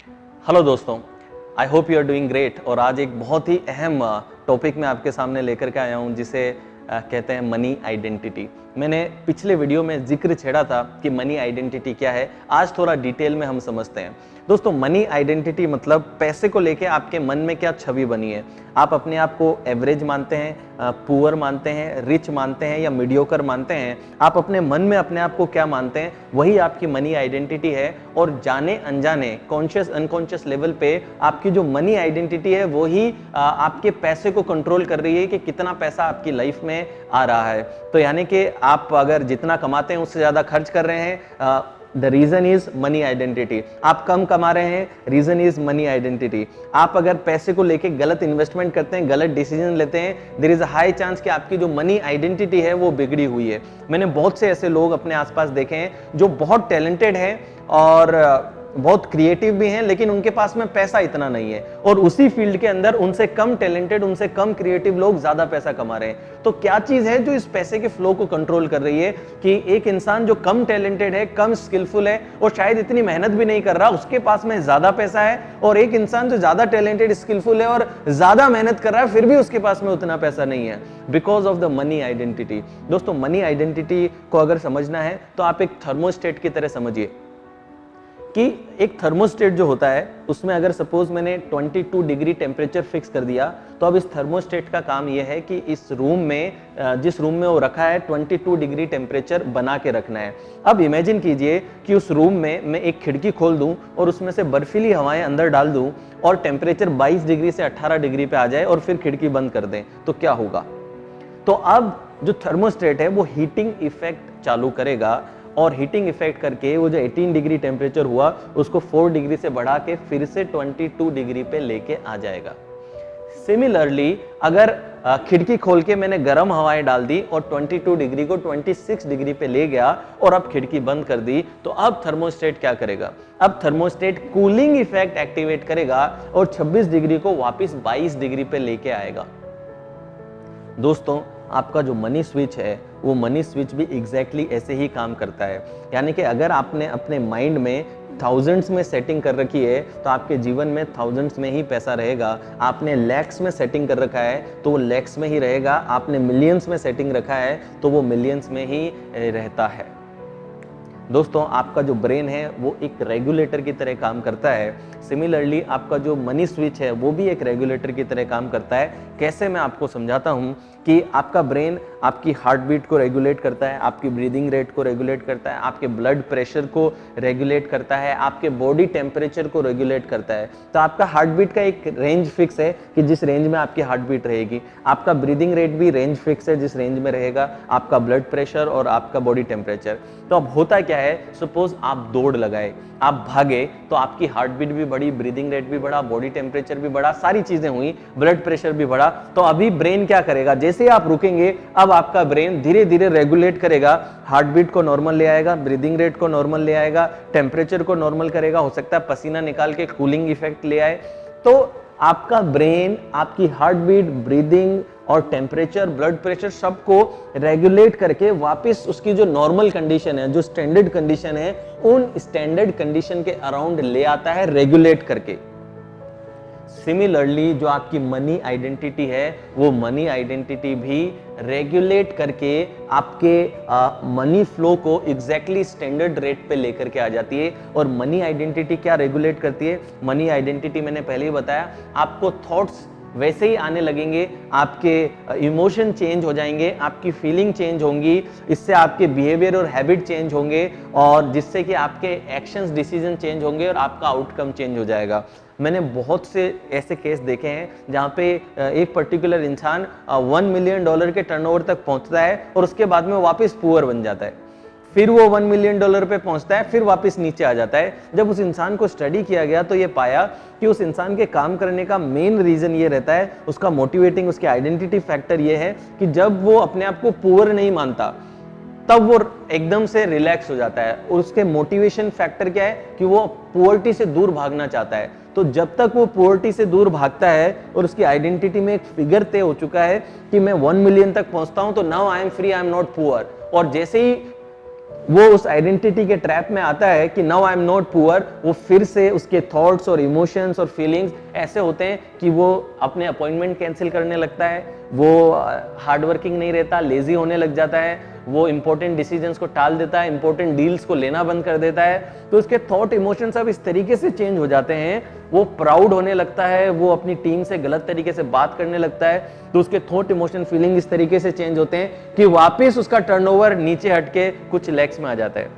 Hello दोस्तों, I hope you are doing great. और आज एक बहुत ही अहम टॉपिक मैं आपके सामने लेकर के आया हूं जिसे कहते हैं मनी आइडेंटिटी। मैंने पिछले वीडियो में जिक्र छेड़ा था कि मनी आइडेंटिटी क्या है। आज थोड़ा डिटेल में हम समझते हैं। दोस्तों, मनी आइडेंटिटी मतलब पैसे को लेके आपके मन में क्या छवि बनी है। आप अपने आप को एवरेज मानते हैं, पुअर मानते हैं, रिच मानते हैं या मीडियोकर मानते हैं। आप अपने मन में अपने आप को क्या मानते हैं, वही आपकी मनी आइडेंटिटी है। और जाने अनजाने, कॉन्शियस अनकॉन्शियस लेवल पे आपकी जो मनी आइडेंटिटी है वही आपके पैसे को कंट्रोल कर रही है कि कितना पैसा आपकी लाइफ में आ रहा है। तो यानी कि आप अगर जितना कमाते हैं उससे ज्यादा खर्च कर रहे हैं, the reason is money identity. आप कम कमा रहे हैं, रीजन इज मनी आइडेंटिटी। आप अगर पैसे को लेके गलत इन्वेस्टमेंट करते हैं, गलत डिसीजन लेते हैं, there is a high chance कि आपकी जो मनी आइडेंटिटी है वो बिगड़ी हुई है। मैंने बहुत से ऐसे लोग अपने आसपास देखे हैं जो बहुत टैलेंटेड हैं और बहुत क्रिएटिव भी हैं, लेकिन उनके पास में पैसा इतना नहीं है। और उसी फील्ड के अंदर उनसे कम टैलेंटेड, उनसे कम क्रिएटिव लोग ज्यादा पैसा कमा रहे हैं। तो क्या चीज है जो इस पैसे के फ्लो को कंट्रोल कर रही है कि एक इंसान जो कम टैलेंटेड है, कम स्किलफुल है और शायद इतनी मेहनत भी नहीं कर रहा, उसके पास में ज्यादा पैसा है, और एक इंसान जो ज्यादा टैलेंटेड, स्किलफुल है और ज्यादा मेहनत कर रहा है, फिर भी उसके पास में उतना पैसा नहीं है, because of the money identity. दोस्तों, मनी आइडेंटिटी को अगर समझना है तो आप एक थर्मोस्टेट की तरह समझिए कि एक थर्मोस्टेट जो होता है उसमें अगर सपोज मैंने 22 डिग्री टेम्परेचर फिक्स कर दिया, तो अब इस थर्मोस्टेट का काम यह है कि इस रूम में, जिस रूम में वो रखा है, 22 डिग्री टेम्परेचर बना के रखना है। अब इमेजिन कीजिए कि उस रूम में मैं एक खिड़की खोल दूं और उसमें से बर्फीली हवाएं अंदर डाल दूं और टेम्परेचर 22 डिग्री से 18 डिग्री पे आ जाए और फिर खिड़की बंद कर दें, तो क्या होगा। तो अब जो थर्मोस्टेट है वो हीटिंग इफेक्ट चालू करेगा और हीटिंग इफेक्ट करके वो जो 18 डिग्री टेम्परेचर हुआ उसको 4 डिग्री से बढ़ा के फिर से 22 डिग्री पे लेके आ जाएगा। सिमिलरली अगर खिड़की खोल के मैंने गर्म हवाएं डाल दी और 22 डिग्री को 26 डिग्री पे ले गया और अब खिड़की बंद कर दी, तो अब थर्मोस्टेट क्या करेगा। अब थर्मोस्टेट कूलिंग इफेक्ट एक्टिवेट करेगा और 26 डिग्री को वापस 22 डिग्री पे लेके आएगा। दोस्तों, आपका जो मनी स्विच है वो मनी स्विच भी एग्जैक्टली ऐसे ही काम करता है। यानी कि अगर आपने अपने माइंड में थाउजेंड्स में सेटिंग कर रखी है तो आपके जीवन में थाउजेंड्स में ही पैसा रहेगा। आपने लैक्स में सेटिंग कर रखा है तो वो लैक्स में ही रहेगा। आपने मिलियंस में सेटिंग रखा है तो वो मिलियंस में ही रहता है। दोस्तों, आपका जो ब्रेन है वो एक रेगुलेटर की तरह काम करता है। सिमिलरली आपका जो मनी स्विच है वो भी एक रेगुलेटर की तरह काम करता है। कैसे, मैं आपको समझाता हूँ कि आपका ब्रेन आपकी हार्ट बीट को रेगुलेट करता है, आपकी ब्रीदिंग रेट को रेगुलेट करता है, आपके ब्लड प्रेशर को रेगुलेट करता है, आपके बॉडी टेम्परेचर को रेगुलेट करता है। तो आपका हार्ट बीट का एक रेंज फिक्स है कि जिस रेंज में आपकी हार्ट बीट रहेगी। आपका ब्रीदिंग रेट भी रेंज फिक्स है जिस रेंज में रहेगा आपका ब्लड प्रेशर और आपका बॉडी टेम्परेचर। तो अब होता क्या है, सपोज आप दौड़ लगाए, आप भागे, तो आपकी हार्ट बीट भी बढ़ी, ब्रीदिंग रेट भी बढ़ा, बॉडी टेम्परेचर भी बढ़ा, सारी चीजें हुई, ब्लड प्रेशर भी बढ़ा। तो अभी ब्रेन क्या करेगा, जैसे आप रुकेंगे अब आपका ब्रेन धीरे धीरे रेगुलेट करेगा, हार्ट बीट को नॉर्मल ले आएगा, ब्रीदिंग रेट को नॉर्मल ले आएगा, टेम्परेचर को नॉर्मल करेगा, हो सकता है पसीना निकाल के कूलिंग इफेक्ट ले आए। तो आपका ब्रेन आपकी हार्ट बीट, ब्रीदिंग और टेम्परेचर, ब्लड प्रेशर सबको रेगुलेट करके वापस उसकी जो नॉर्मल कंडीशन है, जो स्टैंडर्ड कंडीशन है, उन स्टैंडर्ड कंडीशन के अराउंड ले आता है रेगुलेट करके। सिमिलरली जो आपकी मनी आइडेंटिटी है वो मनी आइडेंटिटी भी रेगुलेट करके आपके मनी फ्लो को एग्जैक्टली स्टैंडर्ड रेट पे लेकर के आ जाती है। और मनी आइडेंटिटी क्या रेगुलेट करती है, मनी आइडेंटिटी मैंने पहले ही बताया, आपको थॉट्स वैसे ही आने लगेंगे, आपके इमोशन चेंज हो जाएंगे, आपकी फीलिंग चेंज होंगी, इससे आपके बिहेवियर और हैबिट चेंज होंगे और जिससे कि आपके एक्शंस, डिसीजन चेंज होंगे और आपका आउटकम चेंज हो जाएगा। मैंने बहुत से ऐसे केस देखे हैं जहाँ पे एक पर्टिकुलर इंसान $1 मिलियन के टर्नओवर तक पहुंचता है और उसके बाद में वापस पुअर बन जाता है। फिर वो $1 मिलियन पे पहुंचता है, फिर वापस नीचे आ जाता है। जब उस इंसान को स्टडी किया गया तो ये पाया कि उस इंसान के काम करने का मेन रीजन ये रहता है, उसका मोटिवेटिंग, उसके आइडेंटिटी फैक्टर ये है कि जब वो अपने आप को पुअर नहीं मानता तब वो एकदम से रिलैक्स हो जाता है। और उसके मोटिवेशन फैक्टर क्या है कि वो पुअर्टी से दूर भागना चाहता है। तो जब तक वो पुअर्टी से दूर भागता है और उसकी आइडेंटिटी में एक फिगर तय हो चुका है कि मैं 1 मिलियन तक पहुंचता हूं तो now I am free, I am not poor, और जैसे ही वो उस आइडेंटिटी के ट्रैप में आता है कि now I am not poor, वो फिर से उसके थॉट्स और इमोशंस और फीलिंग्स ऐसे होते हैं कि वो अपने अपॉइंटमेंट कैंसिल करने लगता है, वो हार्ड वर्किंग नहीं रहता, लेजी होने लग जाता है, वो इंपॉर्टेंट डिसीजंस को टाल देता है, इंपॉर्टेंट डील्स को लेना बंद कर देता है। तो उसके थॉट इमोशंस अब इस तरीके से चेंज हो जाते हैं, वो प्राउड होने लगता है, वो अपनी टीम से गलत तरीके से बात करने लगता है, तो उसके थॉट इमोशन फीलिंग इस तरीके से चेंज होते हैं कि वापस उसका टर्नओवर नीचे हटके कुछ लैक्स में आ जाता है।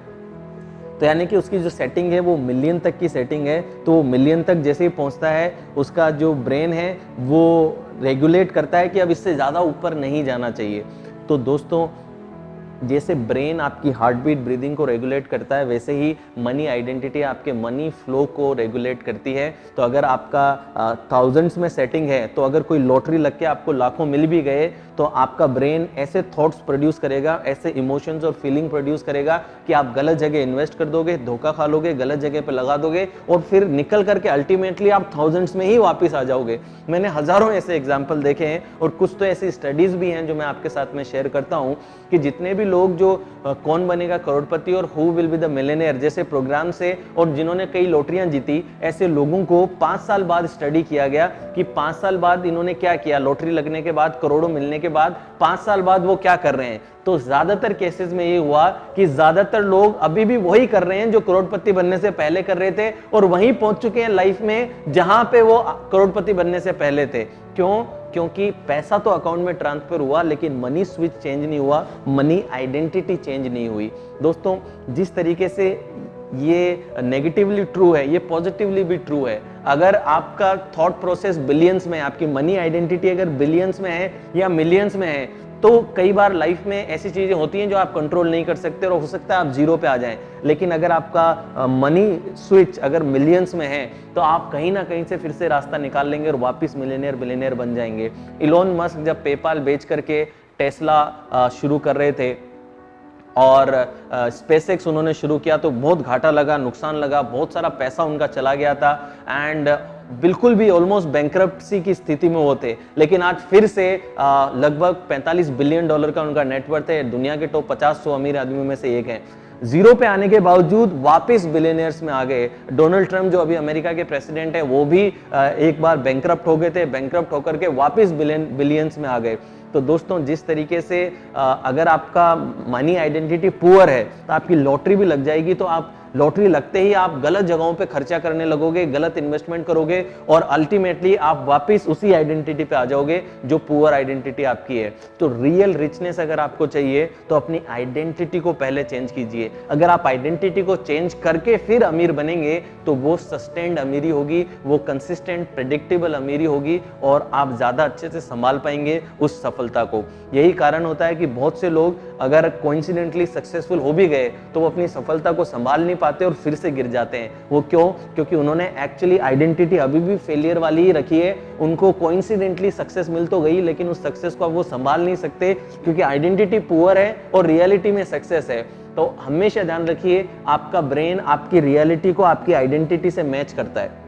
तो यानी कि उसकी जो सेटिंग है वो मिलियन तक की सेटिंग है, तो वो मिलियन तक जैसे ही पहुंचता है उसका जो ब्रेन है वो रेगुलेट करता है कि अब इससे ज़्यादा ऊपर नहीं जाना चाहिए। तो दोस्तों, जैसे ब्रेन आपकी हार्ट बीट ब्रीदिंग को रेगुलेट करता है, वैसे ही मनी आइडेंटिटी आपके मनी फ्लो को रेगुलेट करती है। तो अगर आपका थाउजेंड्स में सेटिंग है, तो अगर कोई लॉटरी लग के आपको लाखों मिल भी गए, तो आपका ब्रेन ऐसे थॉट्स प्रोड्यूस करेगा, ऐसे इमोशंस और फीलिंग प्रोड्यूस करेगा कि आप गलत जगह इन्वेस्ट कर दोगे, धोखा खा लोगे, गलत जगह पे लगा दोगे और फिर निकल करके अल्टीमेटली आप थाउजेंड्स में ही वापस आ जाओगे। मैंने हजारों ऐसे एग्जाम्पल देखे हैं और कुछ तो ऐसी स्टडीज भी हैं जो मैं आपके साथ में शेयर करता हूं कि जितने भी लोग जो कौन बनेगा करोड़पति और who will be the millionaire जैसे प्रोग्राम से और जिन्होंने कई लॉटरियां जीती, ऐसे लोगों को 5 साल बाद स्टडी किया गया कि 5 साल बाद इन्होंने क्या किया, लॉटरी लगने के बाद, करोड़ों मिलने के बाद 5 साल बाद वो क्या कर रहे हैं। तो ज्यादातर केसेस में ये हुआ कि ज्यादातर लोग अभी भी वही कर रहे हैं जो करोड़पति बनने से पहले कर रहे थे और वहीं पहुंच चुके हैं लाइफ में जहां पे वो करोड़पति बनने से पहले थे। क्यों? क्योंकि पैसा तो अकाउंट में ट्रांसफर हुआ लेकिन मनी स्विच चेंज नहीं हुआ, मनी आइडेंटिटी चेंज नहीं हुई। दोस्तों, जिस तरीके से ये नेगेटिवली ट्रू है, ये पॉजिटिवली भी ट्रू है। अगर आपका थॉट प्रोसेस बिलियंस में है, आपकी मनी आइडेंटिटी अगर बिलियंस में है या मिलियंस में है, तो कई बार लाइफ में ऐसी चीजें होती हैं जो आप कंट्रोल नहीं कर सकते और हो सकता है आप जीरो पे आ जाएं। लेकिन अगर आपका मनी स्विच अगर मिलियंस में है, तो आप कहीं ना कहीं से फिर से रास्ता निकाल लेंगे और वापस मिलियनेयर बिलियनेयर बन जाएंगे। इलोन मस्क जब पेपाल बेच करके टेस्ला शुरू कर रहे थे और स्पेसएक्स उन्होंने शुरू किया, तो बहुत घाटा लगा, नुकसान लगा, बहुत सारा पैसा उनका चला गया था एंड बिल्कुल भी ऑलमोस्ट बैंकरप्सी की स्थिति में होते। लेकिन आज फिर से लगभग $45 बिलियन का उनका नेटवर्थ है, दुनिया के टॉप 50-100 अमीर आदमियों में से एक है। जीरो पे आने के बावजूद वापस बिलियनियर्स में आ गए। डोनाल्ड ट्रंप जो अभी अमेरिका के प्रेसिडेंट है, वो भी एक बार बैंकरप्ट हो गए थे, बैंकरप्ट होकर के वापस बिलियंस में आ गए। तो दोस्तों, जिस तरीके से अगर आपका मनी आइडेंटिटी पुअर है तो आपकी लॉटरी भी लग जाएगी, तो आप लॉटरी लगते ही आप गलत जगहों पे खर्चा करने लगोगे, गलत इन्वेस्टमेंट करोगे और अल्टीमेटली आप वापस उसी आइडेंटिटी पे आ जाओगे जो पुअर आइडेंटिटी आपकी है। तो रियल रिचनेस अगर आपको चाहिए तो अपनी आइडेंटिटी को पहले चेंज कीजिए। अगर आप आइडेंटिटी को चेंज करके फिर अमीर बनेंगे तो वो सस्टेन्ड अमीरी होगी, वो कंसिस्टेंट प्रेडिक्टेबल अमीरी होगी और आप ज्यादा अच्छे से संभाल पाएंगे उस सफलता को। यही कारण होता है कि बहुत से लोग अगर कोइंसिडेंटली सक्सेसफुल हो भी गए तो वो अपनी सफलता को संभाल नहीं पाते और फिर से गिर जाते हैं। वो क्यों? क्योंकि उन्होंने एक्चुअली आइडेंटिटी अभी भी फेलियर वाली ही रखी है। उनको कोइंसिडेंटली सक्सेस मिल तो गई लेकिन उस सक्सेस को अब वो संभाल नहीं सकते क्योंकि आइडेंटिटी पुअर है और रियलिटी में सक्सेस है। तो हमेशा ध्यान रखिए, आपका ब्रेन आपकी रियलिटी को आपकी आइडेंटिटी से मैच करता है।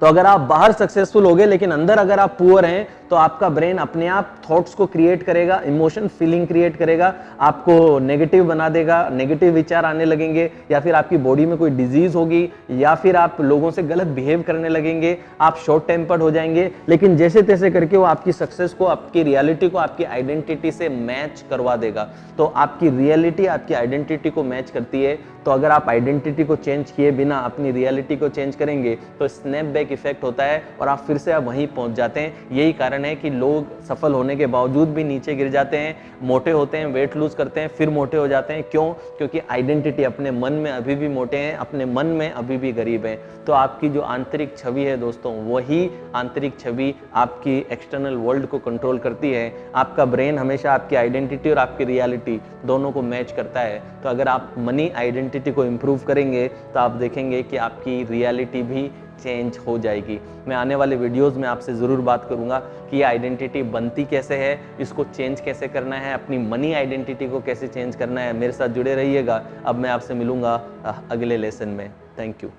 तो अगर आप बाहर सक्सेसफुल हो गए लेकिन अंदर अगर आप पुअर हैं तो आपका ब्रेन अपने आप थॉट्स को क्रिएट करेगा, इमोशन फीलिंग क्रिएट करेगा, आपको नेगेटिव बना देगा, नेगेटिव विचार आने लगेंगे या फिर आपकी बॉडी में कोई डिजीज होगी या फिर आप लोगों से गलत बिहेव करने लगेंगे, आप शॉर्ट टेम्पर्ड हो जाएंगे। लेकिन जैसे तैसे करके वो आपकी सक्सेस को, आपकी रियलिटी को आपकी आइडेंटिटी से मैच करवा देगा। तो आपकी रियलिटी आपकी आइडेंटिटी को मैच करती है। तो अगर आप आइडेंटिटी को चेंज किए बिना अपनी रियलिटी को चेंज करेंगे तो स्नैपबैक इफेक्ट होता है और आप फिर से आप वहीं पहुंच जाते हैं। यही कारण है कि लोग सफल होने के बावजूद भी नीचे गिर जाते हैं, मोटे होते हैं, वेट लूज करते हैं, फिर मोटे हो जाते हैं। क्यों? क्योंकि आइडेंटिटी अपने मन में अभी भी मोटे हैं, अपने मन में अभी भी गरीब हैं। तो आपकी जो आंतरिक छवि है दोस्तों, वही आंतरिक छवि आपकी एक्सटर्नल वर्ल्ड को कंट्रोल करती है। आपका ब्रेन हमेशा आपकी आइडेंटिटी और आपकी रियलिटी दोनों को मैच करता है। तो अगर आप मनी आइडेंटिटी को इम्प्रूव करेंगे तो आप देखेंगे कि आपकी रियलिटी भी चेंज हो जाएगी। मैं आने वाले वीडियोस में आपसे ज़रूर बात करूंगा कि ये आइडेंटिटी बनती कैसे है, इसको चेंज कैसे करना है, अपनी मनी आइडेंटिटी को कैसे चेंज करना है। मेरे साथ जुड़े रहिएगा। अब मैं आपसे मिलूंगा अगले लेसन में। Thank you.